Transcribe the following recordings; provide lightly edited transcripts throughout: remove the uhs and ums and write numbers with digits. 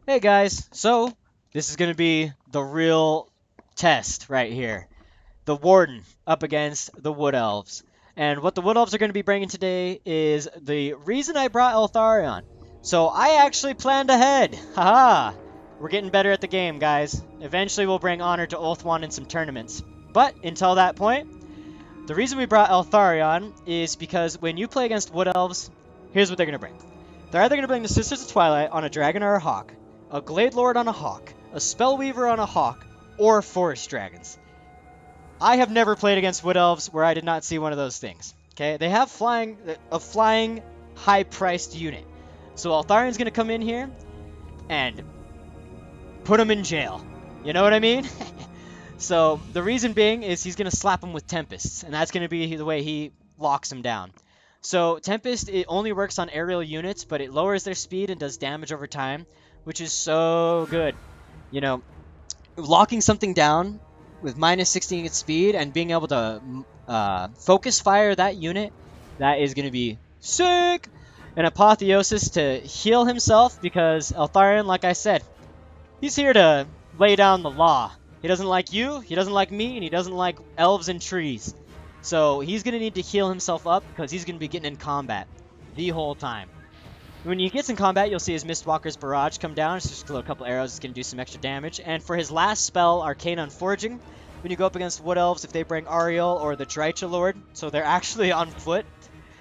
Hey guys, so this is going to be the real test right here. The Warden up against the Wood Elves. And what the Wood Elves are going to be bringing today is the reason I brought Eltharion. So I actually planned ahead. Haha! We're getting better at the game, guys. Eventually we'll bring honor to Ulthuan in some tournaments. But until that point, the reason we brought Eltharion is because when you play against Wood Elves, here's what they're going to bring. They're either going to bring the Sisters of Twilight on a dragon or a hawk, a Glade Lord on a hawk, a Spellweaver on a hawk, or Forest Dragons. I have never played against Wood Elves where I did not see one of those things. Okay, they have a flying, high-priced unit. So Altharion's going to come in here and put him in jail. You know what I mean? So the reason being is he's going to slap him with Tempests, and that's going to be the way he locks him down. So Tempest, it only works on aerial units, but it lowers their speed and does damage over time, which is so good. You know, locking something down with minus 16 speed and being able to focus fire that unit, that is going to be sick. An Apotheosis to heal himself because Eltharion, like I said, he's here to lay down the law. He doesn't like you, he doesn't like me, and he doesn't like elves and trees. So he's going to need to heal himself up because he's going to be getting in combat the whole time. When he gets in combat, you'll see his Mistwalker's Barrage come down. It's just a couple arrows. It's going to do some extra damage. And for his last spell, Arcane Unforging, when you go up against Wood Elves, if they bring Ariel or the Drycha Lord, so they're actually on foot,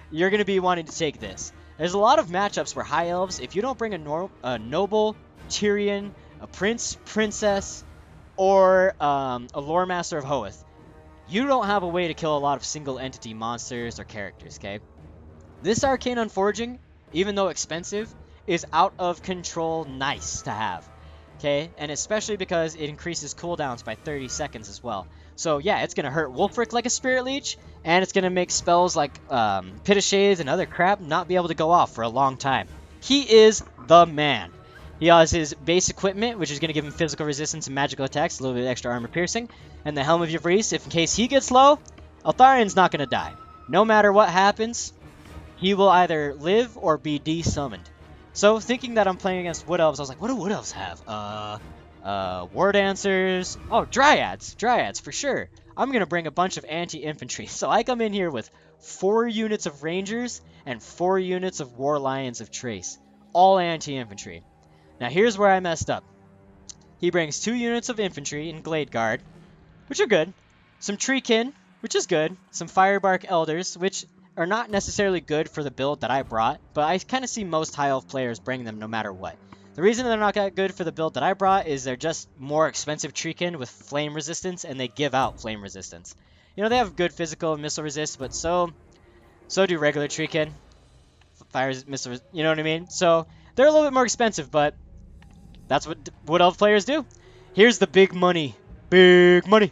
you're going to be wanting to take this. There's a lot of matchups where High Elves, if you don't bring a Noble, Tyrion, a Prince, Princess, or a Lore Master of Hoeth, you don't have a way to kill a lot of single entity monsters or characters, okay? This Arcane Unforging, even though expensive, is out of control nice to have, okay? And especially because it increases cooldowns by 30 seconds as well. So yeah, it's going to hurt Wulfric like a Spirit Leech, and it's going to make spells like Pit of Shades and other crap not be able to go off for a long time. He is the man. He has his base equipment, which is going to give him physical resistance and magical attacks, a little bit of extra armor piercing, and the Helm of Ivris, if in case he gets low, Eltharion's not going to die. No matter what happens, he will either live or be de-summoned. So, thinking that I'm playing against Wood Elves, I was like, what do Wood Elves have? War Dancers. Oh, Dryads. Dryads, for sure. I'm going to bring a bunch of anti-infantry. So I come in here with 4 units of Rangers and 4 units of War Lions of Trace. All anti-infantry. Now, here's where I messed up. He brings 2 units of infantry in Glade Guard, which are good. Some Treekin, which is good. Some Firebark Elders, which are not necessarily good for the build that I brought, but I kind of see most High Elf players bring them no matter what. The reason they're not that good for the build that I brought is they're just more expensive Treekin with flame resistance, and they give out flame resistance. You know, they have good physical and missile resist, but so do regular Treekin. Fire missile, you know what I mean? So they're a little bit more expensive, but that's what Wood Elf players do. Here's the big money. Big money.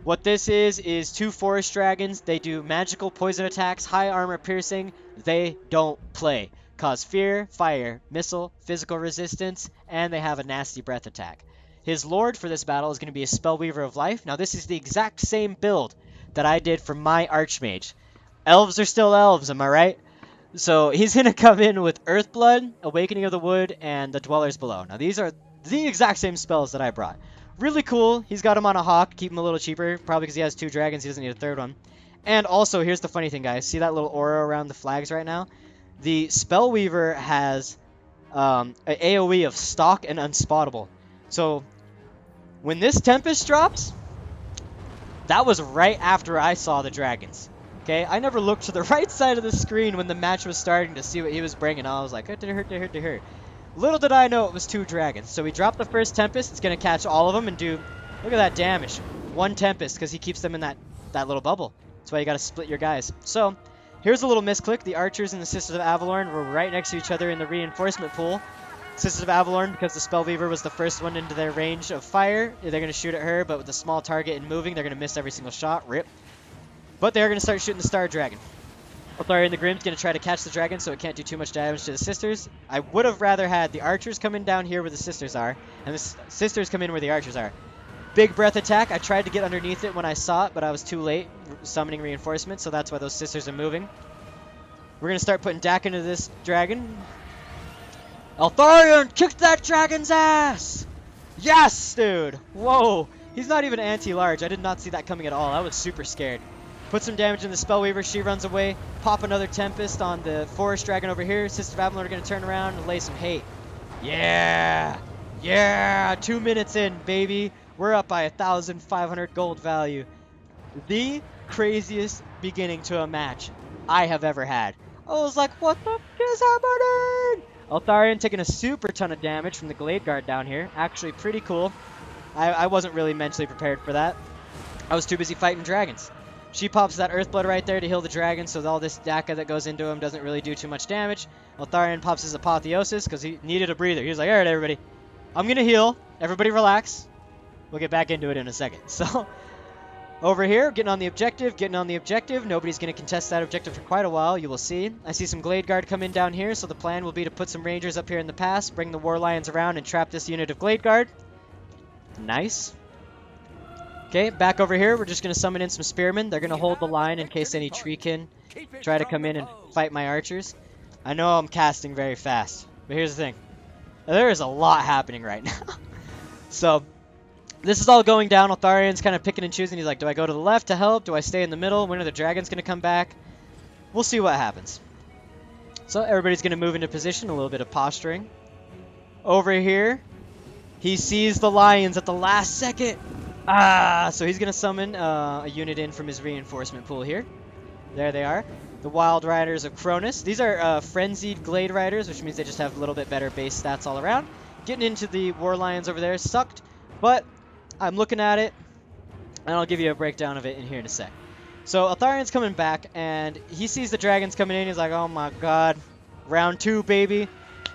What this is 2 Forest Dragons. They do magical poison attacks, high armor piercing. They don't play. Cause fear, fire, missile, physical resistance, and they have a nasty breath attack. His Lord for this battle is going to be a Spellweaver of Life. Now this is the exact same build that I did for my Archmage. Elves are still elves, am I right? So he's going to come in with Earthblood, Awakening of the Wood, and the Dwellers Below. Now these are the exact same spells that I brought. Really cool. He's got him on a hawk, keep him a little cheaper, probably because he has 2 dragons, he doesn't need a 3rd one. And also, here's the funny thing, guys. See that little aura around the flags right now? The Spellweaver has an AoE of Stalk and Unspottable. So when this Tempest drops, that was right after I saw the dragons. Okay, I never looked to the right side of the screen when the match was starting to see what he was bringing. I was like, it did hurt. Little did I know it was 2 dragons. So we dropped the first Tempest. It's going to catch all of them and do, look at that damage. 1 Tempest because he keeps them in that little bubble. That's why you got to split your guys. So here's a little misclick. The Archers and the Sisters of Avalorn were right next to each other in the reinforcement pool. Sisters of Avalorn, because the Spellweaver was the first one into their range of fire, they're going to shoot at her, but with a small target and moving, they're going to miss every single shot. Rip. But they're going to start shooting the Star Dragon. Eltharion the Grim's going to try to catch the dragon so it can't do too much damage to the Sisters. I would have rather had the Archers come in down here where the Sisters are, and the Sisters come in where the Archers are. Big breath attack. I tried to get underneath it when I saw it, but I was too late summoning reinforcements, so that's why those Sisters are moving. We're going to start putting Dak into this dragon. Eltharion, kick that dragon's ass! Yes, dude! Whoa! He's not even anti-large. I did not see that coming at all. I was super scared. Put some damage in the Spellweaver. She runs away. Pop another Tempest on the Forest Dragon over here. Sisters of Avalon are going to turn around and lay some hate. Yeah! Yeah! 2 minutes in, baby. We're up by 1,500 gold value. The craziest beginning to a match I have ever had. I was like, what the f is happening? Eltharion taking a super ton of damage from the Glade Guard down here. Actually pretty cool. I wasn't really mentally prepared for that. I was too busy fighting dragons. She pops that Earthblood right there to heal the dragon, so all this Daka that goes into him doesn't really do too much damage. Eltharion pops his Apotheosis because he needed a breather. He was like, alright everybody, I'm going to heal. Everybody relax. We'll get back into it in a second. So, over here, getting on the objective. Nobody's going to contest that objective for quite a while, you will see. I see some Glade Guard come in down here, so the plan will be to put some Rangers up here in the pass, bring the War Lions around, and trap this unit of Glade Guard. Nice. Okay, back over here, we're just going to summon in some Spearmen. They're going to hold the line in case any Treekin try to come in and fight my archers. I know I'm casting very fast, but here's the thing. There is a lot happening right now. So, this is all going down. Eltharion's kind of picking and choosing. He's like, do I go to the left to help? Do I stay in the middle? When are the dragons going to come back? We'll see what happens. So, everybody's going to move into position. A little bit of posturing. Over here, he sees the lions at the last second. So he's going to summon a unit in from his reinforcement pool here. There they are. The Wild Riders of Cronus. These are Frenzied Glade Riders, which means they just have a little bit better base stats all around. Getting into the War Lions over there sucked, but I'm looking at it, and I'll give you a breakdown of it in here in a sec. So Eltharion's coming back, and he sees the dragons coming in. He's like, oh my god, round 2, baby.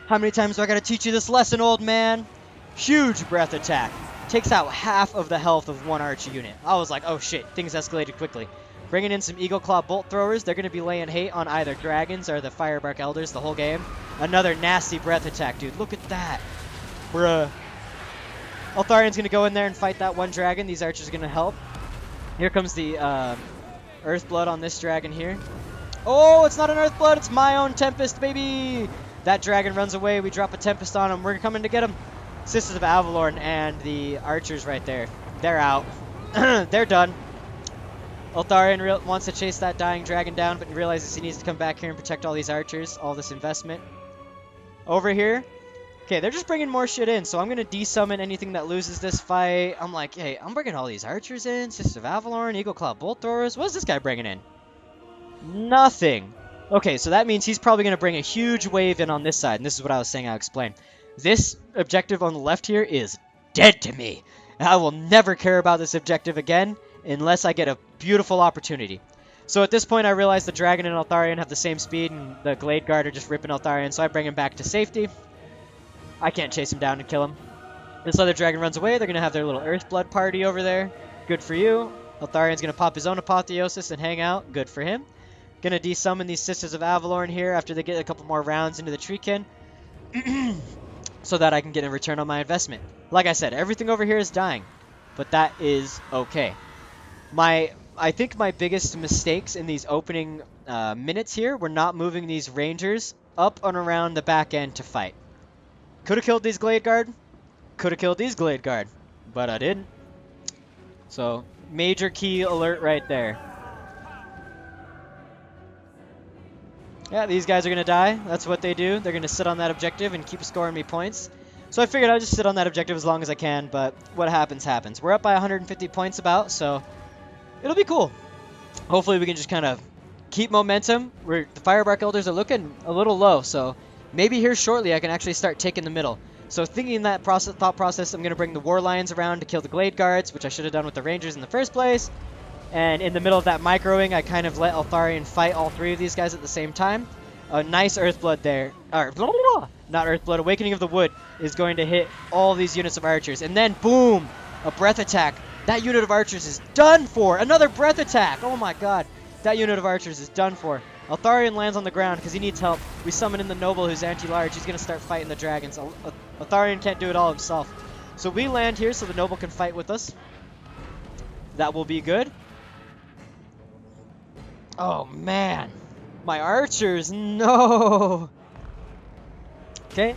How many times do I got to teach you this lesson, old man? Huge breath attack. Takes out half of the health of one archer unit. I was like, oh shit, things escalated quickly. Bringing in some Eagle Claw Bolt Throwers. They're going to be laying hate on either dragons or the Firebark Elders the whole game. Another nasty breath attack, dude. Look at that. Bruh. Eltharion's going to go in there and fight that one dragon. These archers are going to help. Here comes the Earthblood on this dragon here. Oh, it's not an Earthblood. It's my own Tempest, baby. That dragon runs away. We drop a Tempest on him. We're coming to get him. Sisters of Avalon and the archers right there. They're out. They're done. Eltharion wants to chase that dying dragon down, but realizes he needs to come back here and protect all these archers, all this investment. Over here. Okay, they're just bringing more shit in, so I'm going to desummon anything that loses this fight. I'm like, hey, I'm bringing all these archers in. Sisters of Avalon, Eagle Claw Bolt Throwers. What is this guy bringing in? Nothing. Okay, so that means he's probably going to bring a huge wave in on this side, and this is what I was saying I'll explain. This objective on the left here is dead to me. I will never care about this objective again unless I get a beautiful opportunity. So at this point, I realize the dragon and Eltharion have the same speed, and the Glade Guard are just ripping Eltharion, so I bring him back to safety. I can't chase him down and kill him. This other dragon runs away. They're going to have their little Earthblood party over there. Good for you. Eltharion's going to pop his own Apotheosis and hang out. Good for him. Going to desummon these Sisters of Avalon here after they get a couple more rounds into the Treekin. So that I can get a return on my investment. Like I said, everything over here is dying. But that is okay. I think my biggest mistakes in these opening minutes here were not moving these Rangers up and around the back end to fight. Could have killed these Glade Guard. Could have killed these Glade Guard. But I didn't. So, major key alert right there. Yeah, these guys are going to die. That's what they do. They're going to sit on that objective and keep scoring me points. So I figured I'd just sit on that objective as long as I can, but what happens, happens. We're up by 150 points about, so it'll be cool. Hopefully we can just kind of keep momentum. The Firebark Elders are looking a little low, so maybe here shortly I can actually start taking the middle. So thinking that thought process, I'm going to bring the War Lions around to kill the Glade Guards, which I should have done with the Rangers in the first place. And in the middle of that microing, I kind of let Eltharion fight all 3 of these guys at the same time. A nice Earthblood there. Or, not Earthblood. Awakening of the Wood is going to hit all these units of archers. And then, boom! A breath attack. That unit of archers is done for! Another breath attack! Oh my god. That unit of archers is done for. Eltharion lands on the ground because he needs help. We summon in the Noble who's anti-large. He's going to start fighting the dragons. Eltharion can't do it all himself. So we land here so the Noble can fight with us. That will be good. Oh, man. My archers, no. Okay.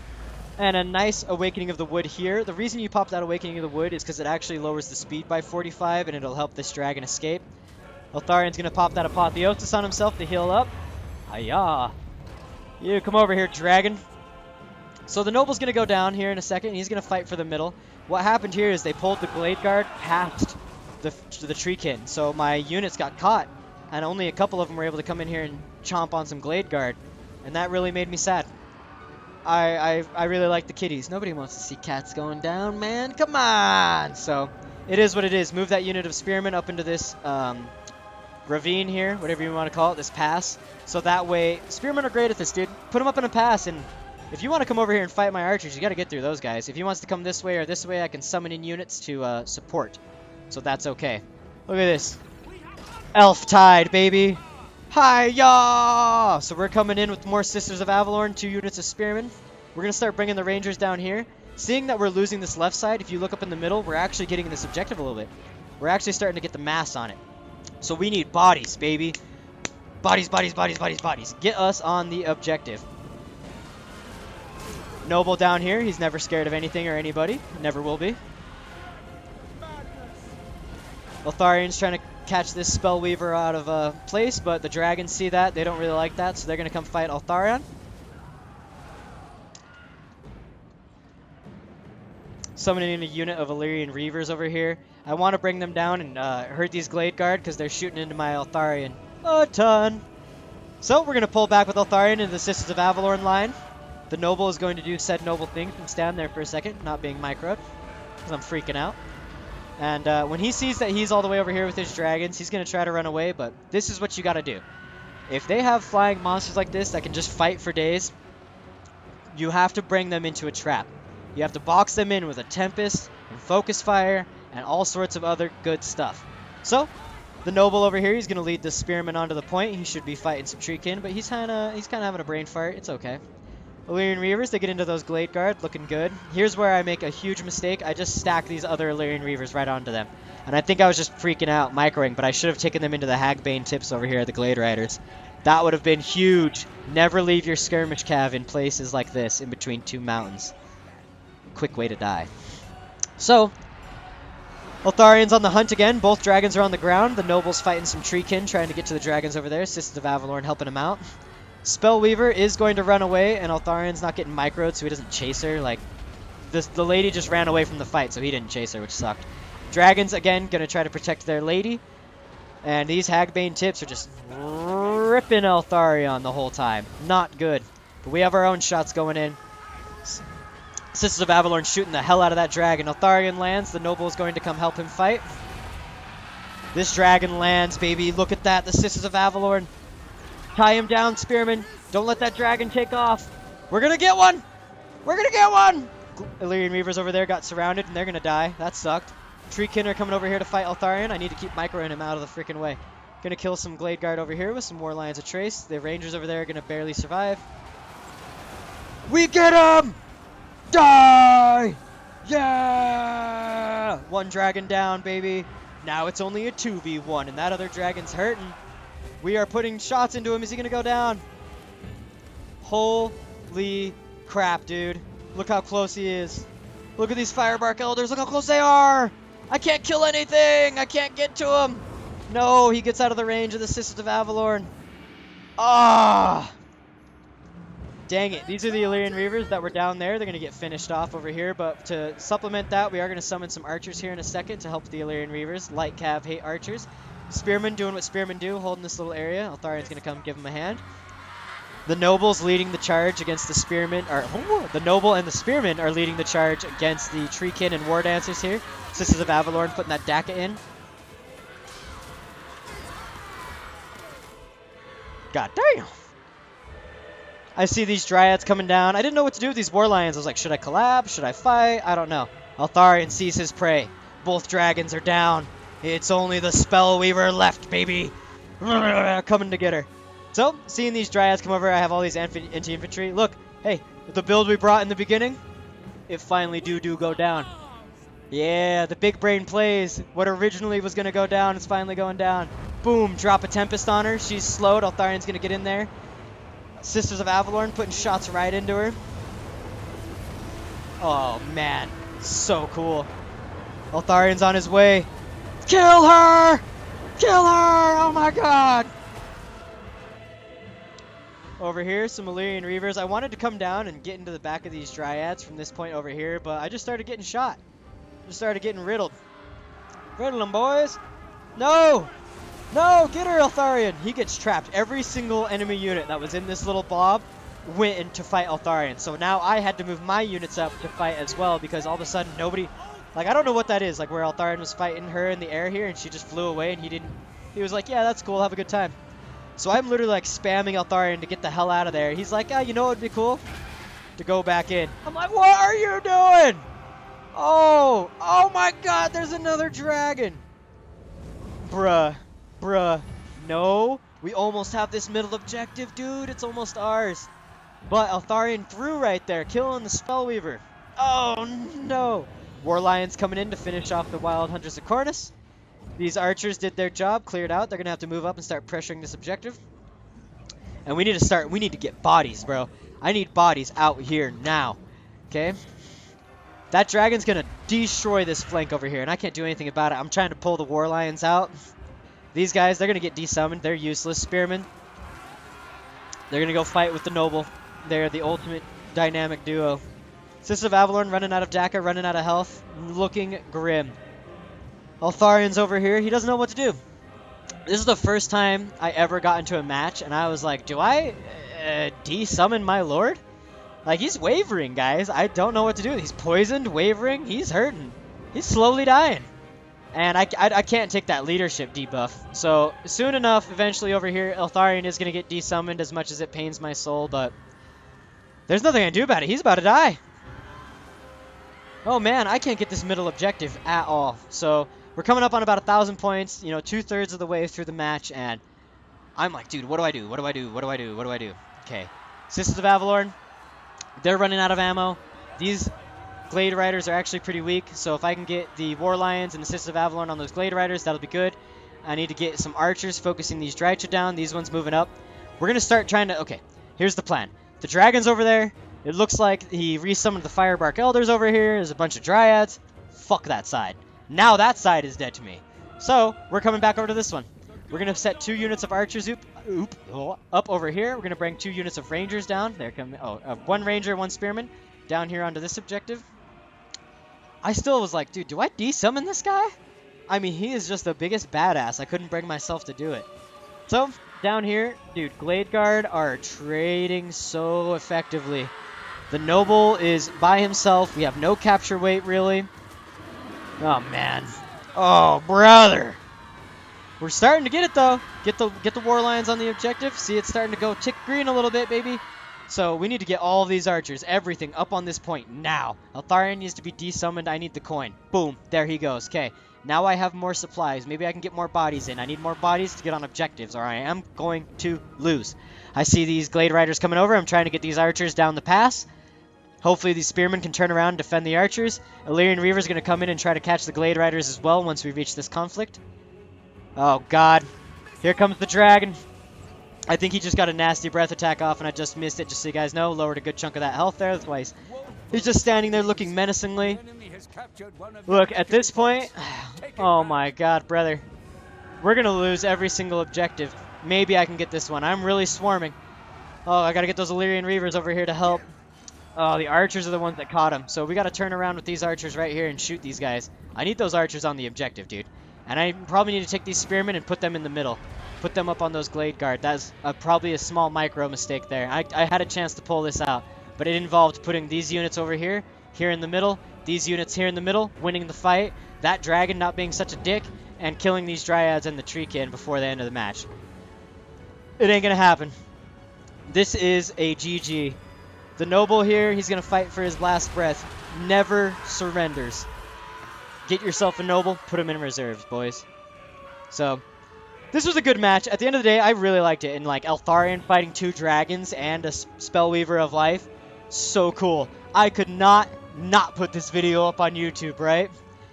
And a nice Awakening of the Wood here. The reason you pop that Awakening of the Wood is because it actually lowers the speed by 45, and it'll help this dragon escape. Eltharion's going to pop that Apotheosis on himself to heal up. Hiya! You come over here, dragon. So the noble's going to go down here in a second. He's going to fight for the middle. What happened here is they pulled the Glade Guard past the Treekin. So my units got caught, and only a couple of them were able to come in here and chomp on some Glade Guard. And that really made me sad. I really like the kitties. Nobody wants to see cats going down, man. Come on! So it is what it is. Move that unit of spearmen up into this ravine here, whatever you want to call it, this pass. So that way, spearmen are great at this, dude. Put them up in a pass, and if you want to come over here and fight my archers, you got to get through those guys. If he wants to come this way or this way, I can summon in units to support. So that's okay. Look at this. Elf Tide, baby. Hi-ya! So we're coming in with more Sisters of Avalorn, 2 units of spearmen. We're going to start bringing the rangers down here. Seeing that we're losing this left side, if you look up in the middle, we're actually getting this objective a little bit. We're actually starting to get the mass on it. So we need bodies, baby. Bodies, bodies, bodies, bodies, bodies. Get us on the objective. Noble down here. He's never scared of anything or anybody. Never will be. Eltharion's trying to catch this Spellweaver out of place, but the dragons see that. They don't really like that, so they're going to come fight Eltharion. Summoning in a unit of Illyrian Reavers over here. I want to bring them down and hurt these Glade Guard because they're shooting into my Eltharion a ton. So we're going to pull back with Eltharion into the Sisters of Avalorn line. The Noble is going to do said noble thing and stand there for a second, not being microed, because I'm freaking out. And when he sees that he's all the way over here with his dragons, he's going to try to run away, but this is what you got to do. If they have flying monsters like this that can just fight for days, you have to bring them into a trap. You have to box them in with a Tempest and Focus Fire and all sorts of other good stuff. So, the Noble over here, he's going to lead the Spearman onto the point. He should be fighting some Treekin, but he's kind of having a brain fart. It's okay. Illyrian Reavers, they get into those Glade Guard, looking good. Here's where I make a huge mistake. I just stack these other Illyrian Reavers right onto them. And I think I was just freaking out, microing, but I should have taken them into the Hagbane tips over here, the Glade Riders. That would have been huge. Never leave your skirmish cav in places like this, in between 2 mountains. Quick way to die. So, Eltharion's on the hunt again. Both dragons are on the ground. The Noble's fighting some Treekin, trying to get to the dragons over there. Sisters of Avalorn helping him out. Spellweaver is going to run away, and Eltharion's not getting microed, so he doesn't chase her. Like, the lady just ran away from the fight, so he didn't chase her, which sucked. Dragons, again, going to try to protect their lady. And these Hagbane tips are just ripping Eltharion the whole time. Not good. But we have our own shots going in. Sisters of Avalorn shooting the hell out of that dragon. Eltharion lands. The Noble is going to come help him fight. This dragon lands, baby. Look at that. The Sisters of Avalorn. Tie him down, Spearman. Don't let that dragon take off. We're going to get one. We're going to get one. Illyrian Reavers over there got surrounded, and they're going to die. That sucked. Treekin are coming over here to fight Eltharion. I need to keep microing him out of the freaking way. Going to kill some Glade Guard over here with some more Lions of Trace. The Rangers over there are going to barely survive. We get him! Die! Yeah! One dragon down, baby. Now it's only a 2v1, and that other dragon's hurting. We are putting shots into him. Is he going to go down? Holy crap, dude. Look how close he is. Look at these Firebark Elders. Look how close they are. I can't kill anything. I can't get to him. No, he gets out of the range of the Sisters of Avalorn. Ah! Dang it. These are the Illyrian Reavers that were down there. They're going to get finished off over here. But to supplement that, we are going to summon some archers here in a second to help the Illyrian Reavers. Light cav, hate archers. Spearmen doing what Spearmen do, holding this little area. Eltharion's going to come give him a hand. The Noble's leading the charge against the Spearmen. The Noble and the Spearmen are leading the charge against the Treekin and War Dancers here. Sisters of Avalorn putting that Daka in. God damn! I see these Dryads coming down. I didn't know what to do with these War Lions. I was like, should I collab? Should I fight? I don't know. Eltharion sees his prey. Both dragons are down. It's only the Spellweaver left, baby. Coming to get her. So, seeing these Dryads come over, I have all these anti-infantry. Look, hey, the build we brought in the beginning, it finally do go down. Yeah, the big brain plays. What originally was going to go down is finally going down. Boom, drop a Tempest on her. She's slowed. Eltharion's going to get in there. Sisters of Avalorn putting shots right into her. Oh, man. So cool. Eltharion's on his way. Kill her! Kill her! Oh my god! Over here, some Illyrian Reavers. I wanted to come down and get into the back of these Dryads from this point over here, but I just started getting shot. Just started getting riddled. Riddle them, boys! No! No! Get her, Eltharion! He gets trapped. Every single enemy unit that was in this little blob went in to fight Eltharion. So now I had to move my units up to fight as well because all of a sudden nobody... Like, I don't know what that is. Like, where Eltharion was fighting her in the air here and she just flew away and he didn't... He was like, yeah, that's cool. Have a good time. So I'm literally, like, spamming Eltharion to get the hell out of there. He's like, you know what would be cool? To go back in. I'm like, what are you doing? Oh! Oh my god, there's another dragon! Bruh. Bruh. No. We almost have this middle objective, dude. It's almost ours. But Eltharion threw right there, killing the Spellweaver. Oh, no. War Lions coming in to finish off the Wild Hunters of Cornus. These archers did their job, cleared out. They're going to have to move up and start pressuring this objective. And we need to get bodies, bro. I need bodies out here now. Okay? That dragon's going to destroy this flank over here, and I can't do anything about it. I'm trying to pull the War Lions out. These guys, they're going to get desummoned. They're useless. Spearmen. They're going to go fight with the Noble. They're the ultimate dynamic duo. Sisters of Avalorn running out of DACA, running out of health, looking grim. Eltharion's over here. He doesn't know what to do. This is the first time I ever got into a match, and I was like, do I desummon my lord? Like, he's wavering, guys. I don't know what to do. He's poisoned, wavering. He's hurting. He's slowly dying. And I can't take that leadership debuff. So, soon enough, eventually over here, Eltharion is going to get desummoned as much as it pains my soul, but there's nothing I can do about it. He's about to die. Oh man, I can't get this middle objective at all. So we're coming up on about 1,000 points, you know, 2/3 of the way through the match, and I'm like, dude, what do I do? What do I do? What do I do? What do I do? Okay, Sisters of Avalorn, they're running out of ammo. These Glade Riders are actually pretty weak, so if I can get the War Lions and the Sisters of Avalorn on those Glade Riders, that'll be good. I need to get some archers focusing these Drycha down. These ones moving up. We're gonna start trying to. Okay, here's the plan. The dragon's over there. It looks like he resummoned the Firebark Elders over here. There's a bunch of Dryads. Fuck that side. Now that side is dead to me. So, we're coming back over to this one. We're going to set 2 units of archers up over here. We're going to bring 2 units of rangers down. There come 1 ranger, 1 spearman down here onto this objective. I still was like, dude, do I desummon this guy? I mean, he is just the biggest badass. I couldn't bring myself to do it. So, down here, dude, Glade Guard are trading so effectively. The Noble is by himself. We have no capture weight, really. Oh, man. Oh, brother. We're starting to get it, though. Get the War Lions on the objective. See, it's starting to go tick green a little bit, baby. So we need to get all of these archers, everything, up on this point now. Eltharion needs to be desummoned. I need the coin. Boom. There he goes. Okay. Now I have more supplies. Maybe I can get more bodies in. I need more bodies to get on objectives, or I am going to lose. I see these Glade Riders coming over. I'm trying to get these archers down the pass. Hopefully these spearmen can turn around and defend the archers. Illyrian Reaver's going to come in and try to catch the Glade Riders as well once we reach this conflict. Oh, God. Here comes the dragon. I think he just got a nasty breath attack off, and I just missed it, just so you guys know. Lowered a good chunk of that health there. That's why he's just standing there looking menacingly. Look, at this point... Oh, my God, brother. We're going to lose every single objective. Maybe I can get this one. I'm really swarming. Oh, I got to get those Illyrian Reavers over here to help. Oh, the archers are the ones that caught him. So we got to turn around with these archers right here and shoot these guys. I need those archers on the objective, dude. And I probably need to take these spearmen and put them in the middle. Put them up on those Glade Guard. That's probably a small micro mistake there. I had a chance to pull this out. But it involved putting these units over here in the middle, these units here in the middle, winning the fight, that dragon not being such a dick, and killing these Dryads and the Treekin before the end of the match. It ain't gonna happen. This is a GG. The Noble here, he's going to fight for his last breath. Never surrenders. Get yourself a Noble, put him in reserves, boys. So, this was a good match. At the end of the day, I really liked it. And, like, Eltharion fighting 2 dragons and a Spellweaver of Life. So cool. I could not put this video up on YouTube, right?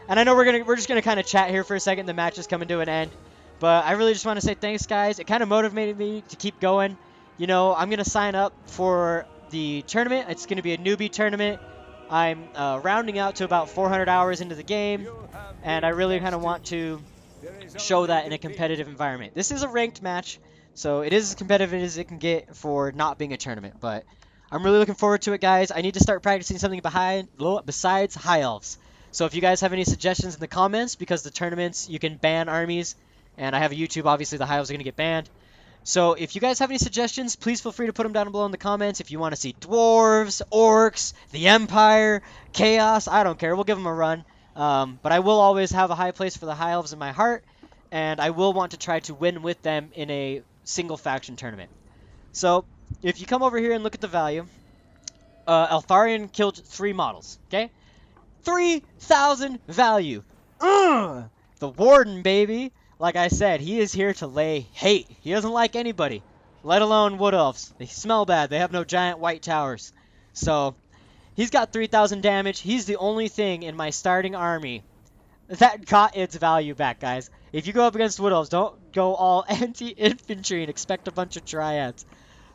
And I know we're just going to kind of chat here for a second. The match is coming to an end. But I really just want to say thanks, guys. It kind of motivated me to keep going. You know, I'm going to sign up for the tournament. It's going to be a newbie tournament. I'm rounding out to about 400 hours into the game, and I really kind of want to show that in a competitive environment. This is a ranked match, so it is as competitive as it can get for not being a tournament, but I'm really looking forward to it, guys. I need to start practicing something besides High Elves. So if you guys have any suggestions in the comments, because the tournaments, you can ban armies, and I have a YouTube, obviously the High Elves are going to get banned. So if you guys have any suggestions, please feel free to put them down below in the comments. If you want to see dwarves, orcs, the Empire, chaos, I don't care. We'll give them a run. But I will always have a high place for the High Elves in my heart, and I will want to try to win with them in a single faction tournament. So if you come over here and look at the value, Eltharion killed 3 models, okay? 3,000 value. Ugh! The Warden, baby. Like I said, he is here to lay hate. He doesn't like anybody, let alone Wood Elves. They smell bad. They have no giant white towers. So he's got 3,000 damage. He's the only thing in my starting army that got its value back, guys. If you go up against Wood Elves, don't go all anti-infantry and expect a bunch of triads.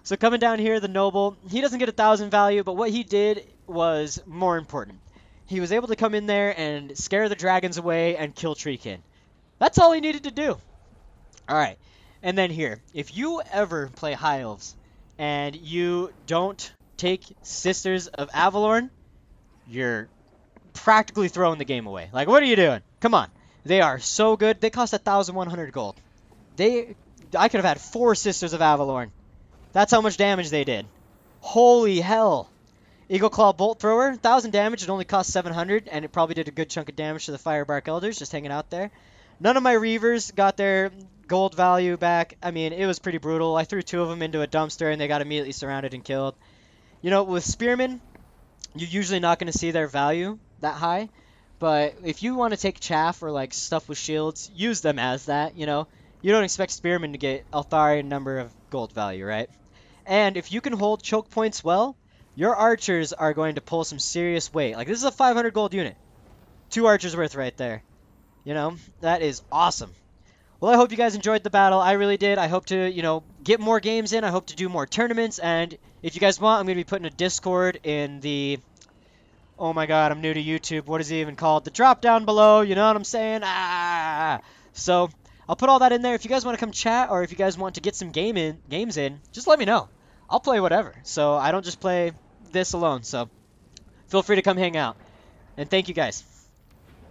So coming down here, the Noble, he doesn't get 1,000 value, but what he did was more important. He was able to come in there and scare the dragons away and kill Treekin. That's all he needed to do. Alright, and then here, if you ever play High Elves and you don't take Sisters of Avalorn, you're practically throwing the game away. Like, what are you doing? Come on. They are so good. They cost 1,100 gold. I could have had 4 Sisters of Avalorn. That's how much damage they did. Holy hell. Eagle Claw Bolt Thrower, 1,000 damage. It only cost 700, and it probably did a good chunk of damage to the Firebark Elders just hanging out there. None of my Reavers got their gold value back. I mean, it was pretty brutal. I threw 2 of them into a dumpster, and they got immediately surrounded and killed. You know, with Spearmen, you're usually not going to see their value that high. But if you want to take chaff or, like, stuff with shields, use them as that, you know. You don't expect Spearmen to get Eltharion number of gold value, right? And if you can hold choke points well, your archers are going to pull some serious weight. Like, this is a 500 gold unit. 2 archers worth right there. You know, that is awesome. Well, I hope you guys enjoyed the battle. I really did. I hope to, you know, get more games in. I hope to do more tournaments. And if you guys want, I'm going to be putting a Discord in the... Oh my god, I'm new to YouTube. What is it even called? The drop down below. You know what I'm saying? Ah! So, I'll put all that in there. If you guys want to come chat or if you guys want to get some games in, just let me know. I'll play whatever. So, I don't just play this alone. So, feel free to come hang out. And thank you guys.